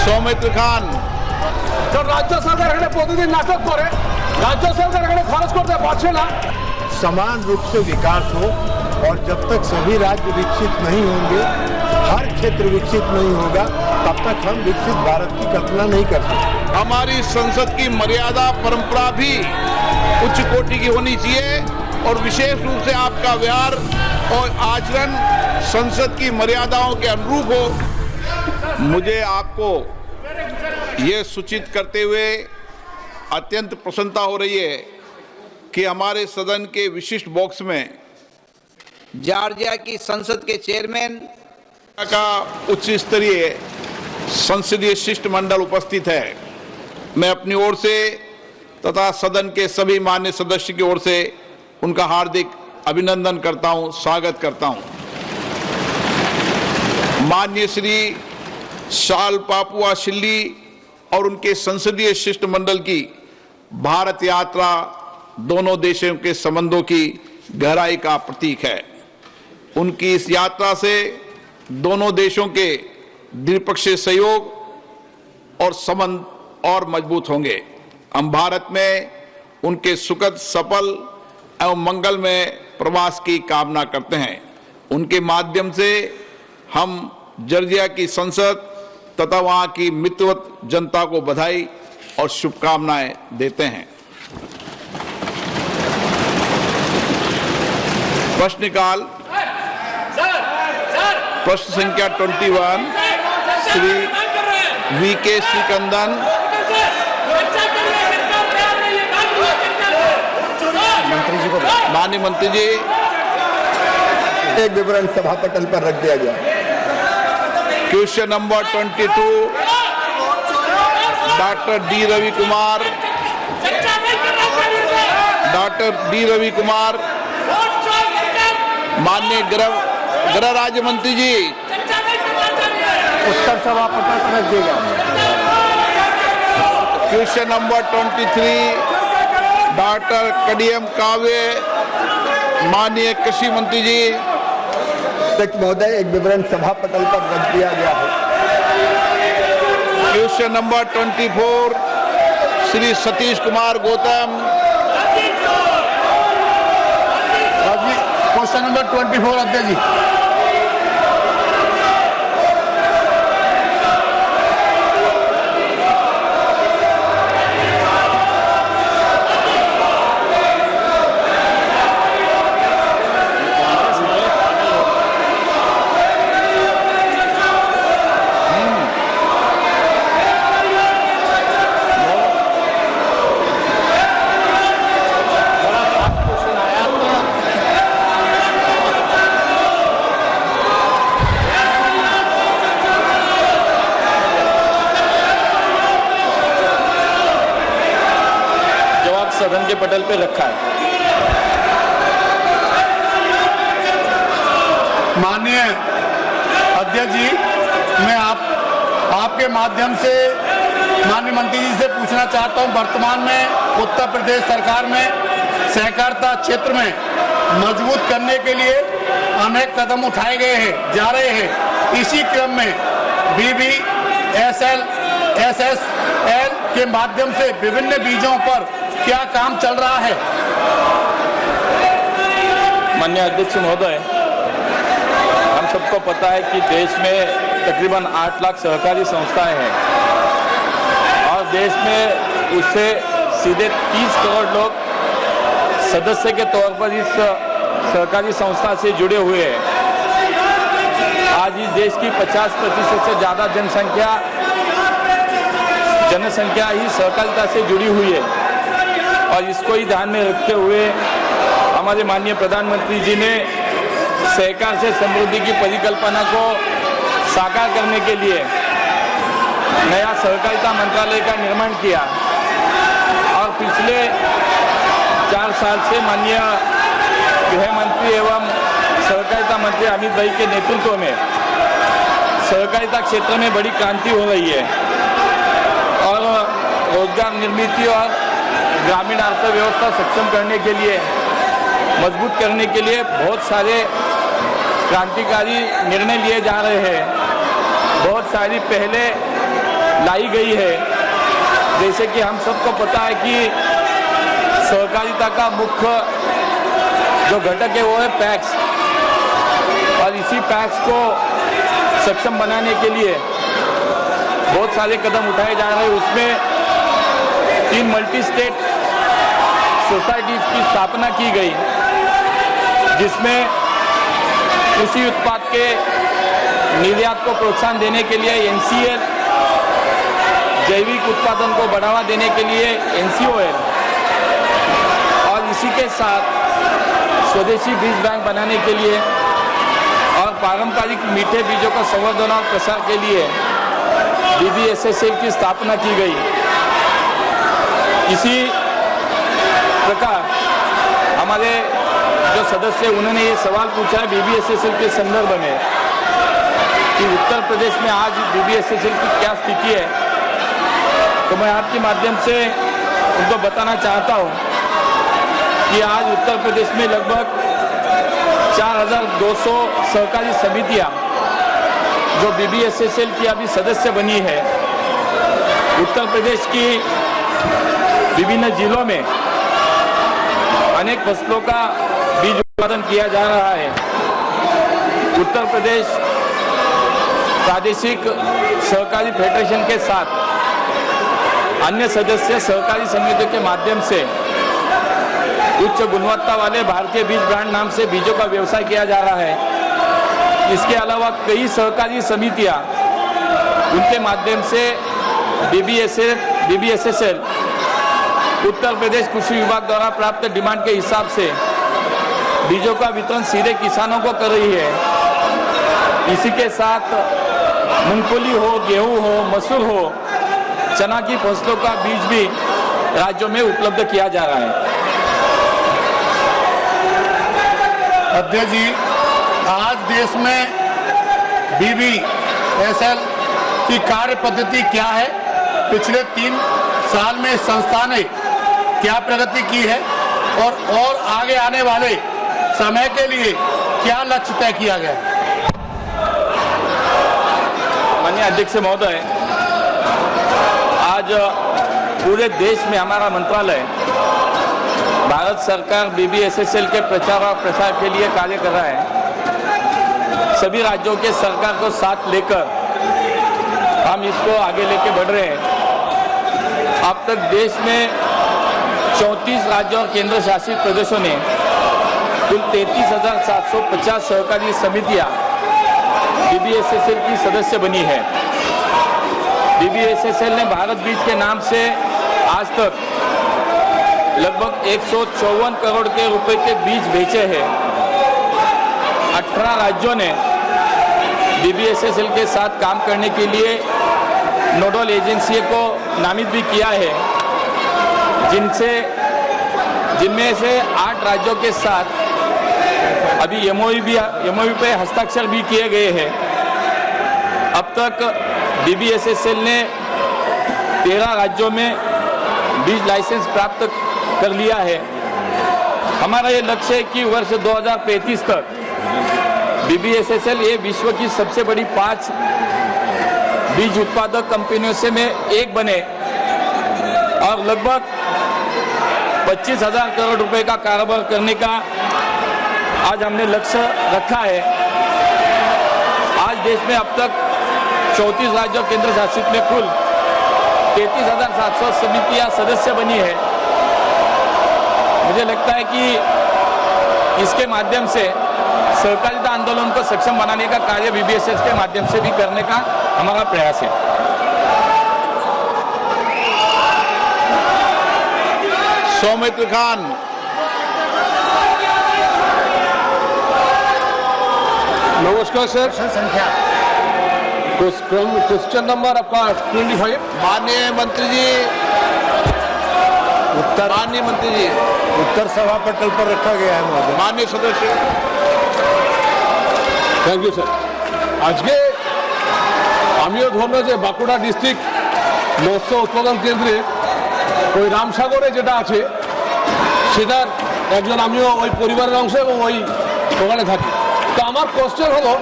সৌমিত্র খান। রাজ্য সরকার এখানে প্রতিদিন নাটক করে, রাজ্য সরকার এখানে খরচ করতে পারছে না। समान रूप से विकास हो और जब तक सभी राज्य विकसित नहीं होंगे, हर क्षेत्र विकसित नहीं होगा, तब तक हम विकसित भारत की कल्पना नहीं कर सकते। हमारी संसद की मर्यादा परंपरा भी उच्च कोटि की होनी चाहिए और विशेष रूप से आपका व्यवहार और आचरण संसद की मर्यादाओं के अनुरूप हो। मुझे आपको ये सूचित करते हुए अत्यंत प्रसन्नता हो रही है कि हमारे सदन के विशिष्ट बॉक्स में जॉर्जिया की संसद के चेयरमैन का उच्च स्तरीय संसदीय शिष्टमंडल उपस्थित है। मैं अपनी ओर से तथा सदन के सभी मान्य सदस्य की ओर से उनका हार्दिक अभिनंदन करता हूं, स्वागत करता हूं। माननीय श्री शाल पापुआ शिल्ली और उनके संसदीय शिष्टमंडल की भारत यात्रा दोनों देशों के संबंधों की गहराई का प्रतीक है। उनकी इस यात्रा से दोनों देशों के द्विपक्षीय सहयोग और संबंध और मजबूत होंगे। हम भारत में उनके सुखद, सफल एवं मंगलमय प्रवास की कामना करते हैं। उनके माध्यम से हम जॉर्जिया की संसद तथा वहां की मित्रवत जनता को बधाई और शुभकामनाएं देते हैं। प्रश्नकाल। प्रश्न संख्या 21 श्री वीके श्रीकंदन। माननीय मंत्री जी, एक विवरण सभा पटल पर रख दिया गया। Question number 22 doctor D Ravi Kumar. Doctor D Ravi Kumar. माननीय गृह राज्य मंत्री जी, उत्तर सभा पटल पर रख दिया। क्वेश्चन नंबर 23 डॉक्टर कडियम काव्य। माननीय कृषि मंत्री जी। अध्यक्ष महोदय, एक विवरण सभा पटल पर रख दिया गया है। Question number 24 Shri Satish Kumar Gautam. Question number 24 अध्यक्ष जी। सदन के पटल पे रखा है। माननीय अध्यक्ष जी, मैं आपके माध्यम से माननीय मंत्री जी से पूछना चाहता हूं, वर्तमान में उत्तर प्रदेश सरकार में सहकारिता क्षेत्र में मजबूत करने के लिए अनेक कदम उठाए गए हैं, जा रहे हैं। इसी क्रम में BBSL SSL के माध्यम से विभिन्न बीजों पर क्या काम चल रहा है? माननीय अध्यक्ष महोदय, हम सबको पता है कि देश में तकरीबन 8 लाख सहकारी संस्थाएं हैं और देश में उससे सीधे 30 करोड़ लोग सदस्य के तौर पर इस सहकारी संस्था से जुड़े हुए हैं। आज इस देश की 50% से ज़्यादा जनसंख्या ही सहकारिता से जुड़ी हुई है और इसको ही ध्यान में रखते हुए हमारे माननीय प्रधानमंत्री जी ने सहकार से समृद्धि की परिकल्पना को साकार करने के लिए नया सहकारिता मंत्रालय का निर्माण किया और पिछले 4 साल से माननीय गृह मंत्री एवं सहकारिता मंत्री अमित भाई के नेतृत्व में सहकारिता क्षेत्र में बड़ी क्रांति हो रही है और रोजगार निर्मित और ग्रामीण अर्थव्यवस्था सक्षम करने के लिए, मजबूत करने के लिए बहुत सारे क्रांतिकारी निर्णय लिए जा रहे हैं। बहुत सारी पहले लाई गई है। जैसे कि हम सबको पता है कि सहकारिता का मुख्य जो घटक है वो है पैक्स, और इसी पैक्स को सक्षम बनाने के लिए बहुत सारे कदम उठाए जा रहे हैं। उसमें 3 मल्टी स्टेट सोसाइटीज की स्थापना की गई, जिसमें कृषि उत्पाद के निर्यात को प्रोत्साहन देने के लिए NCL, जैविक उत्पादन को बढ़ावा देने के लिए NCOL, और इसी के साथ स्वदेशी बीज बैंक बनाने के लिए और पारंपरिक मीठे बीजों का संवर्धन और प्रसार के लिए BBSSL की स्थापना की गई। इसी प्रकार हमारे जो सदस्य उन्होंने ये सवाल पूछा है BBSSL के संदर्भ में कि उत्तर प्रदेश में आज BBSSL की क्या स्थिति है, तो मैं आपके माध्यम से उनको बताना चाहता हूँ कि आज उत्तर प्रदेश में लगभग 4200 सहकारी समितियाँ जो BBSSL की अभी सदस्य बनी है। उत्तर प्रदेश की विभिन्न जिलों में अनेक फसलों का बीज उत्पादन किया जा रहा है। उत्तर प्रदेश प्रादेशिक सहकारी फेडरेशन के साथ अन्य सदस्य सहकारी समितियों के माध्यम से उच्च गुणवत्ता वाले भारतीय बीज ब्रांड नाम से बीजों का व्यवसाय किया जा रहा है। इसके अलावा कई सहकारी समितियां उनके माध्यम से BBSSL उत्तर प्रदेश कृषि विभाग द्वारा प्राप्त डिमांड के हिसाब से बीजों का वितरण सीधे किसानों को कर रही है। इसी के साथ मूंगफली हो, गेहूं हो, मसूर हो, चना की फसलों का बीज भी राज्यों में उपलब्ध किया जा रहा है। अध्यक्ष जी, आज देश में BBSSL की कार्य पद्धति क्या है, पिछले 3 साल में संस्था ने क्या प्रगति की है और आगे आने वाले समय के लिए क्या लक्ष्य तय किया गया है? माननीय अध्यक्ष महोदय, आज पूरे देश में हमारा मंत्रालय भारत सरकार BBSSL के प्रचार और प्रसार के लिए कार्य कर रहा है। सभी राज्यों के सरकार को साथ लेकर हम इसको आगे लेके बढ़ रहे हैं। अब तक देश में 34 राज्यों और केंद्र शासित प्रदेशों ने कुल 33,750 सहकारी समितियां BBSSL की सदस्य बनी है। BBSSL ने भारत बीज के नाम से आज तक लगभग 154 करोड़ के रुपए के बीज बेचे हैं। 18 राज्यों ने BBSSL के साथ काम करने के लिए नोडल एजेंसी को नामित भी किया है, जिनमें से 8 राज्यों के साथ अभी MOU पे हस्ताक्षर भी किए गए हैं। अब तक BBSSL ने 13 राज्यों में बीज लाइसेंस प्राप्त कर लिया है। हमारा ये लक्ष्य है कि वर्ष 2035 तक BBSSL ये विश्व की सबसे बड़ी 5 बीज उत्पादक कंपनियों से में एक बने और लगभग 25,000 करोड़ रुपए का कारोबार करने का आज हमने लक्ष्य रखा है। आज देश में अब तक 34 राज्यों केंद्र शासित में कुल 33,700 समितियां सदस्य बनी है। मुझे लगता है कि इसके माध्यम से सहकारिता आंदोलन को सक्षम बनाने का कार्य BBSSL के माध्यम से भी करने का हमारा प्रयास है। सौमित्र खान। नमस्कार सर। संख्या क्वेश्चन नंबर आपका 25। माननीय मंत्री जी, माननीय मंत्री जी, उत्तर सभा पटल पर रखा गया है महोदय। माननीय सदस्य। Thank you sir. आज के আমিও ধরলাম যে বাঁকুড়া ডিস্ট্রিক্ট মৎস্য উৎপাদন কেন্দ্রে ওই রামসাগরে যেটা আছে সেটার একজন আমিও ওই পরিবারের অংশ এবং ওই ওখানে থাকি। তো আমার কোশ্চেন হলো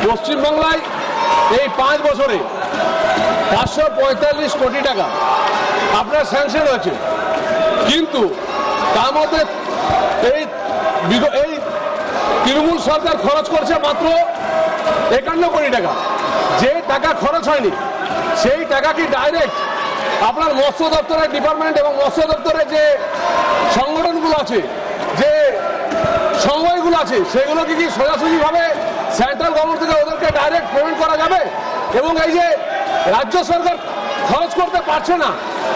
পশ্চিমবাংলায় এই 5 বছরে 545 কোটি টাকা আপনার স্যাংশন হয়েছে, কিন্তু তার মধ্যে এই তৃণমূল সরকার খরচ করছে মাত্র 51 কোটি টাকা। যে টাকা খরচ হয়নি সেই টাকা কি ডাইরেক্ট আপনার মৎস্য দপ্তরের ডিপার্টমেন্ট এবং মৎস্য দপ্তরের যে সংগঠনগুলো আছে, যে সমবায়গুলো আছে, সেগুলোকে কি সোজাসুজিভাবে সেন্ট্রাল গভর্নমেন্ট থেকে ওদেরকে ডাইরেক্ট পেমেন্ট করা যাবে? এবং এই যে রাজ্য সরকার খরচ করতে পারছে না,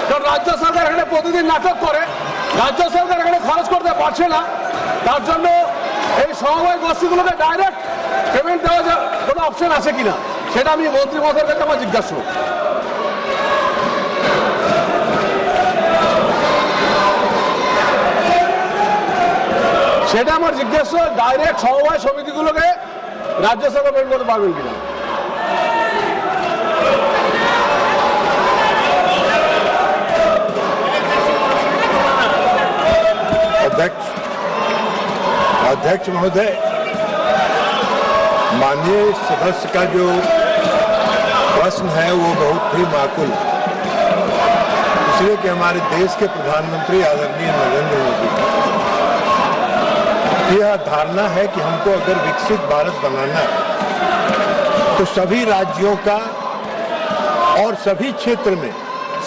কারণ রাজ্য সরকার এখানে প্রতিদিন নাটক করে, রাজ্য সরকার এখানে খরচ করতে পারছে না, তার জন্য এই সমবায় গোষ্ঠীগুলোকে ডাইরেক্ট পেমেন্ট দেওয়া কোনো অপশন আছে কিনা, সেটা আমি মন্ত্রী মহোদয়ের কাছে আমার জিজ্ঞাসা। সেটা আমার জিজ্ঞাসা, ডাইরেক্ট সমবায় সমিতিগুলোকে রাজ্য সরকার পেমেন্ট করতে পারবেন কিনা। अध्यक्ष महोदय, माननीय सदस्य का जो प्रश्न है वो बहुत ही माकूल, इसलिए कि हमारे देश के प्रधानमंत्री आदरणीय नरेंद्र मोदी की यह धारणा है कि हमको अगर विकसित भारत बनाना है तो सभी राज्यों का और सभी क्षेत्र में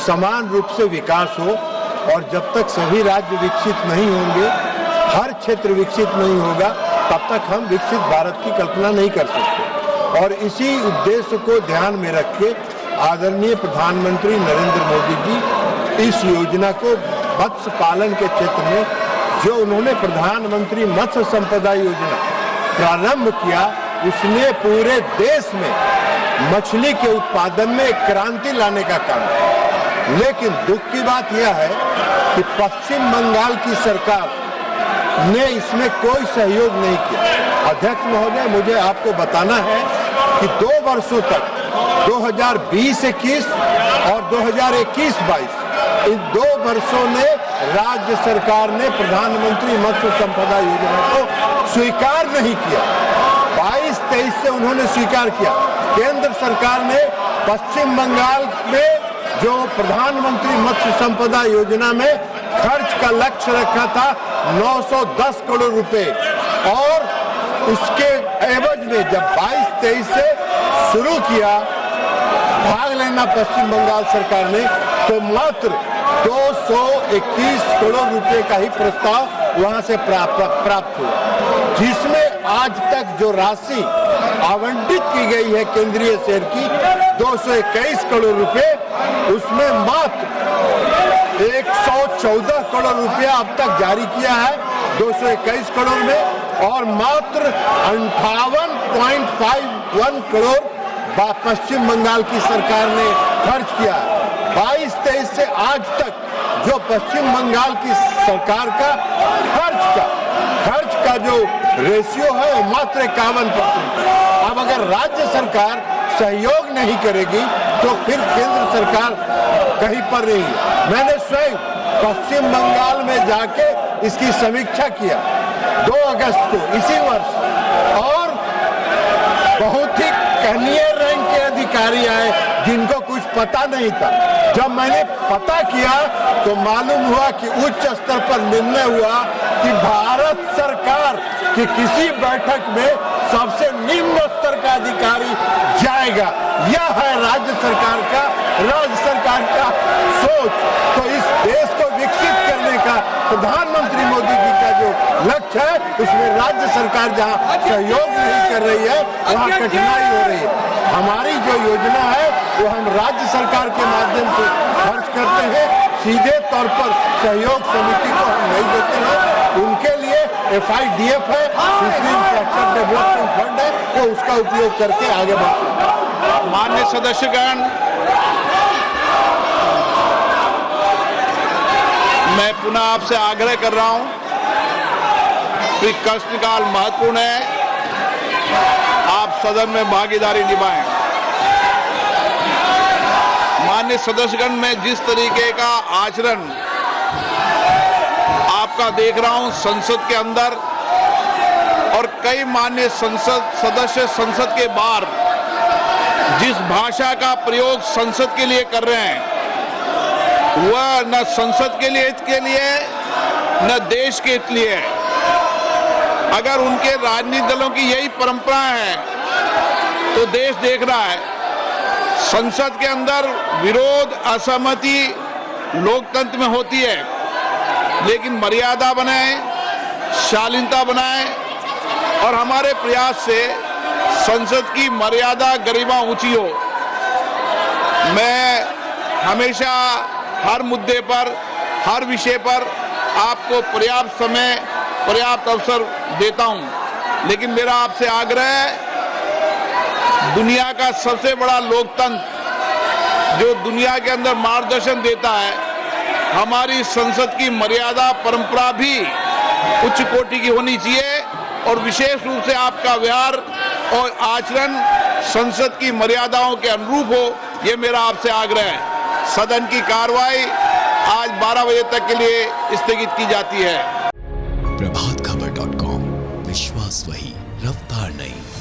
समान रूप से विकास हो, और जब तक सभी राज्य विकसित नहीं होंगे, हर क्षेत्र विकसित नहीं होगा, तब तक हम विकसित भारत की कल्पना नहीं कर सकते। और इसी उद्देश्य को ध्यान में रख के आदरणीय प्रधानमंत्री नरेंद्र मोदी जी इस योजना को मत्स्य पालन के क्षेत्र में जो उन्होंने प्रधानमंत्री मत्स्य संपदा योजना प्रारंभ किया, उसने पूरे देश में मछली के उत्पादन में एक क्रांति लाने का काम किया। लेकिन दुख की बात यह है कि पश्चिम बंगाल की सरकार ने इसमें कोई सहयोग नहीं किया। अध्यक्ष महोदय, मुझे आपको बताना है कि 2 वर्षों तक 2020-21 और 2021-22 इन 2 वर्षों में राज्य सरकार ने प्रधानमंत्री मत्स्य संपदा योजना को स्वीकार नहीं किया। 22-23 से उन्होंने स्वीकार किया। केंद्र सरकार ने पश्चिम बंगाल में जो प्रधानमंत्री मत्स्य संपदा योजना में खर्च का लक्ष्य रखा था 910 करोड़ रुपए, और उसके एवज में जब 22-23 से शुरू किया भाग लेना पश्चिम बंगाल सरकार ने, तो मात्र 221 करोड़ रुपए का ही प्रस्ताव वहां से प्राप्त हुआ, जिसमें आज तक जो राशि आवंटित की गई है केंद्रीय शेयर की 221 करोड़ रुपए, उसमें मात्र 114 करोड़ रुपया अब तक जारी किया है 221 करोड़ में, और मात्र 58.51 करोड़ पश्चिम बंगाल की सरकार ने खर्च किया है। 22-23 से आज तक जो पश्चिम बंगाल की सरकार का खर्च का जो रेशियो है वो मात्र 51%। अब अगर राज्य सरकार सहयोग नहीं करेगी तो फिर केंद्र सरकार कहीं पर नहीं। मैंने स्वयं पश्चिम बंगाल में जाके इसकी समीक्षा किया 2 अगस्त को इसी वर्ष, और बहुत ही कनीय रैंक के अधिकारी आए जिनको कुछ पता नहीं था। जब मैंने पता किया तो मालूम हुआ कि उच्च स्तर पर निर्णय हुआ कि भारत सरकार की किसी बैठक में सबसे निम्न स्तर का अधिकारी जाएगा। यह है राज्य सरकार का सोच। तो इस देश को विकसित करने का प्रधानमंत्री मोदी जी का जो लक्ष्य है, उसमें राज्य सरकार जहां सहयोग नहीं कर रही है वहां कठिनाई हो रही है। हमारी जो योजना है वो हम राज्य सरकार के माध्यम से खर्च करते हैं, सीधे तौर पर सहयोग समिति को हम नहीं देते हैं। उनके लिए FIDF है, इंफ्रास्ट्रक्चर डेवलपमेंट फंड है, वो उसका उपयोग करके आगे बढ़ते हैं। माननीय सदस्यगण, मैं पुनः आपसे आग्रह कर रहा हूं कि प्रश्नकाल महत्वपूर्ण है, आप सदन में भागीदारी निभाएं। माननीय सदस्यगण, मैं जिस तरीके का आचरण आपका देख रहा हूं संसद के अंदर, और कई माननीय संसद सदस्य संसद के बाहर जिस भाषा का प्रयोग संसद के लिए कर रहे हैं वह न संसद के लिए न देश के हित लिए है। अगर उनके राजनीतिक दलों की यही परंपरा है तो देश देख रहा है संसद के अंदर विरोध असहमति लोकतंत्र में होती है, लेकिन मर्यादा बनाए, शालीनता बनाए और हमारे प्रयास से संसद की मर्यादा गरिमा ऊंची हो। मैं हमेशा हर मुद्दे पर, हर विषय पर आपको पर्याप्त समय, पर्याप्त अवसर देता हूं, लेकिन मेरा आपसे आग्रह है, दुनिया का सबसे बड़ा लोकतंत्र जो दुनिया के अंदर मार्गदर्शन देता है, हमारी संसद की मर्यादा परंपरा भी उच्च कोटि की होनी चाहिए और विशेष रूप से आपका व्यवहार और आचरण संसद की मर्यादाओं के अनुरूप हो, ये मेरा आपसे आग्रह है। सदन की कार्रवाई आज 12 बजे तक के लिए स्थगित की जाती है। प्रभातखबर.com, विश्वास वही, रफ्तार नहीं।